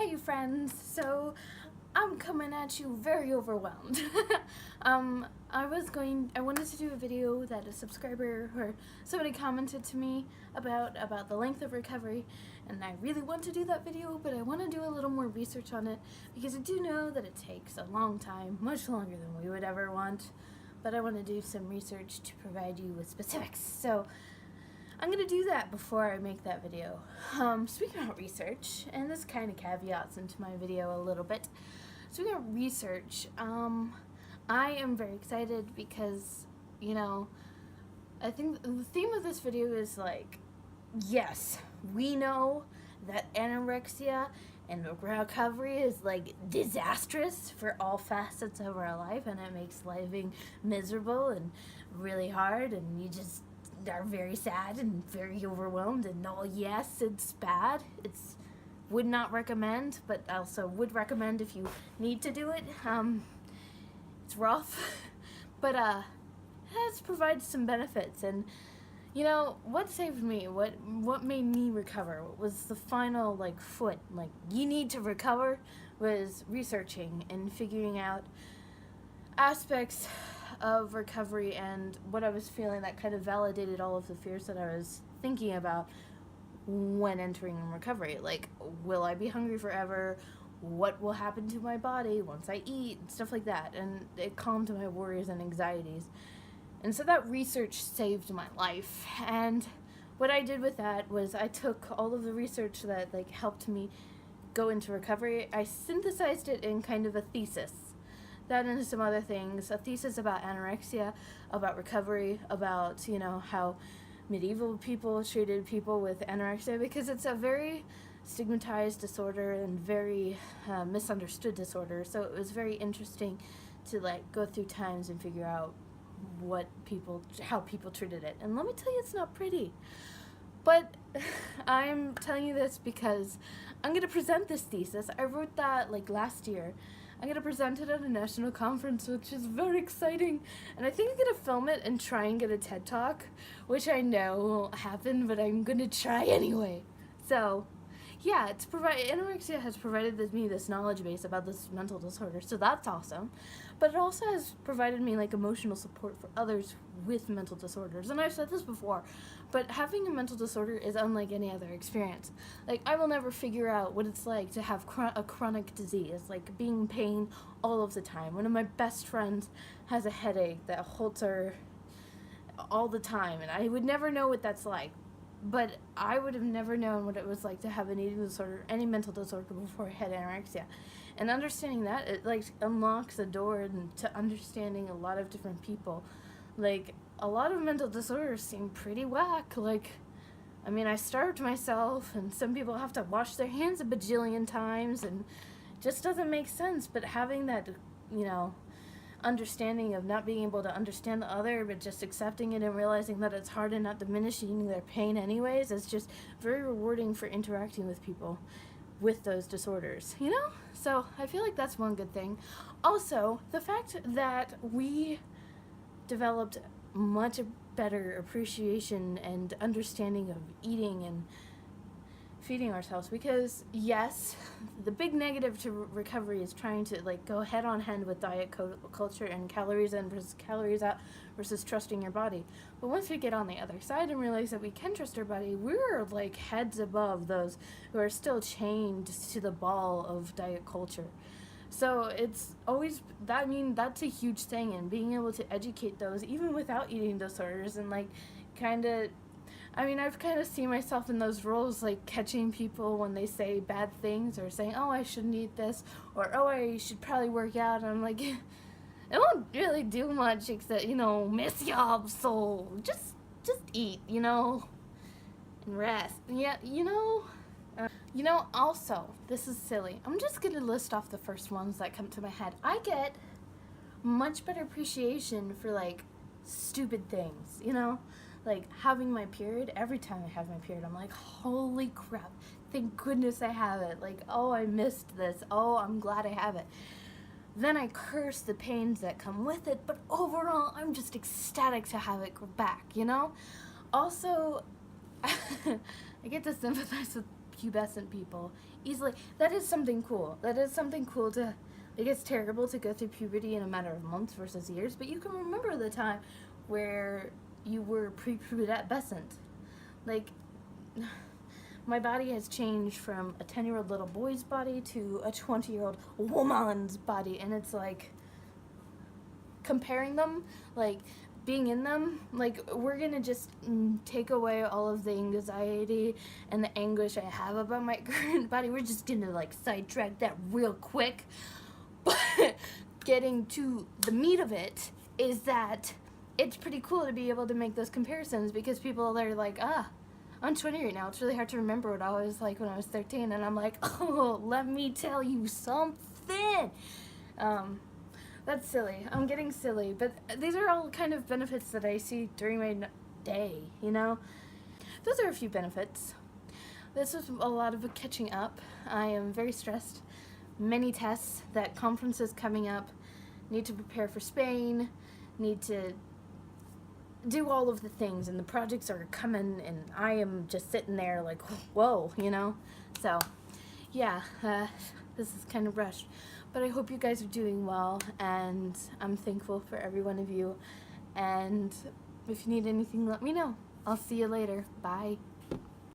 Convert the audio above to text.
Hey friends, so I'm coming at you very overwhelmed. I wanted to do a video that a subscriber or somebody commented to me about the length of recovery, and I really want to do that video, but I want to do a little more research on it because I do know that it takes a long time, much longer than we would ever want, but I want to do some research to provide you with specifics. So I'm going to do that before I make that video. Speaking about research, and this kind of caveats into my video a little bit. Speaking of research, I am very excited because, I think the theme of this video is like, yes, we know that anorexia and recovery is like disastrous for all facets of our life, and it makes living miserable and really hard, and you just are very sad and very overwhelmed, and yes, it's bad. It's would not recommend, but also would recommend if you need to do it. It's rough, but it has provided some benefits. And what saved me, what made me recover, what was the final foot, you need to recover, was researching and figuring out aspects of recovery and what I was feeling that kind of validated all of the fears that I was thinking about when entering recovery. Like, will I be hungry forever? What will happen to my body once I eat? Stuff like that. And it calmed my worries and anxieties. And so that research saved my life. And what I did with that was I took all of the research that helped me go into recovery. I synthesized it in kind of a thesis. That and some other things, a thesis about anorexia, about recovery, about, how medieval people treated people with anorexia, because it's a very stigmatized disorder and very misunderstood disorder. So it was very interesting to go through times and figure out how people treated it. And let me tell you, it's not pretty. But I'm telling you this because I'm going to present this thesis. I wrote that last year. I'm going to present it at a national conference, which is very exciting. And I think I'm going to film it and try and get a TED Talk, which I know won't happen, but I'm going to try anyway. So, yeah, anorexia has provided me this knowledge base about this mental disorder, so that's awesome. But it also has provided me emotional support for others with mental disorders. And I've said this before, but having a mental disorder is unlike any other experience. I will never figure out what it's like to have a chronic disease, being in pain all of the time. One of my best friends has a headache that holds her all the time, and I would never know what that's like. But I would have never known what it was like to have an eating disorder, any mental disorder, before I had anorexia. And understanding that, it unlocks a door to understanding a lot of different people. A lot of mental disorders seem pretty whack. I starved myself, and some people have to wash their hands a bajillion times, and it just doesn't make sense. But having that, understanding of not being able to understand the other, but just accepting it and realizing that it's hard and not diminishing their pain anyways, is just very rewarding for interacting with people with those disorders, So I feel like that's one good thing. Also, the fact that we developed much better appreciation and understanding of eating and feeding ourselves, because yes, the big negative to recovery is trying to go head on hand with diet culture and calories in versus calories out versus trusting your body. But once we get on the other side and realize that we can trust our body, we're heads above those who are still chained to the ball of diet culture. So it's always that's a huge thing, and being able to educate those even without eating disorders, and I've kind of seen myself in those roles, catching people when they say bad things or saying, oh, I shouldn't eat this, or oh, I should probably work out. And I'm like, it won't really do much except, miss your soul. Just eat, and rest. Yeah, also, this is silly. I'm just going to list off the first ones that come to my head. I get much better appreciation for, stupid things, having my period. Every time I have my period, I'm like, holy crap, thank goodness I have it. Oh, I missed this. Oh, I'm glad I have it. Then I curse the pains that come with it, but overall, I'm just ecstatic to have it go back, Also, I get to sympathize with pubescent people easily. That is something cool. That is something cool to, like, it's terrible to go through puberty in a matter of months versus years, but you can remember the time where you were prepubescent. Like, my body has changed from a 10-year-old little boy's body to a 20-year-old woman's body, and it's like, comparing them, like, being in them, like, we're gonna just take away all of the anxiety and the anguish I have about my current body. We're just gonna, like, sidetrack that real quick. But getting to the meat of it is that it's pretty cool to be able to make those comparisons, because people are like, I'm 20 right now. It's really hard to remember what I was like when I was 13, and I'm like, oh, let me tell you something. That's silly. I'm getting silly, but these are all kind of benefits that I see during my day, you know? Those are a few benefits. This was a lot of catching up. I am very stressed. Many tests, that conferences coming up, need to prepare for Spain, need to do all of the things, and the projects are coming, and I am just sitting there like, whoa, you know? So, yeah, this is kind of rushed. But I hope you guys are doing well, and I'm thankful for every one of you. And if you need anything, let me know. I'll see you later. Bye.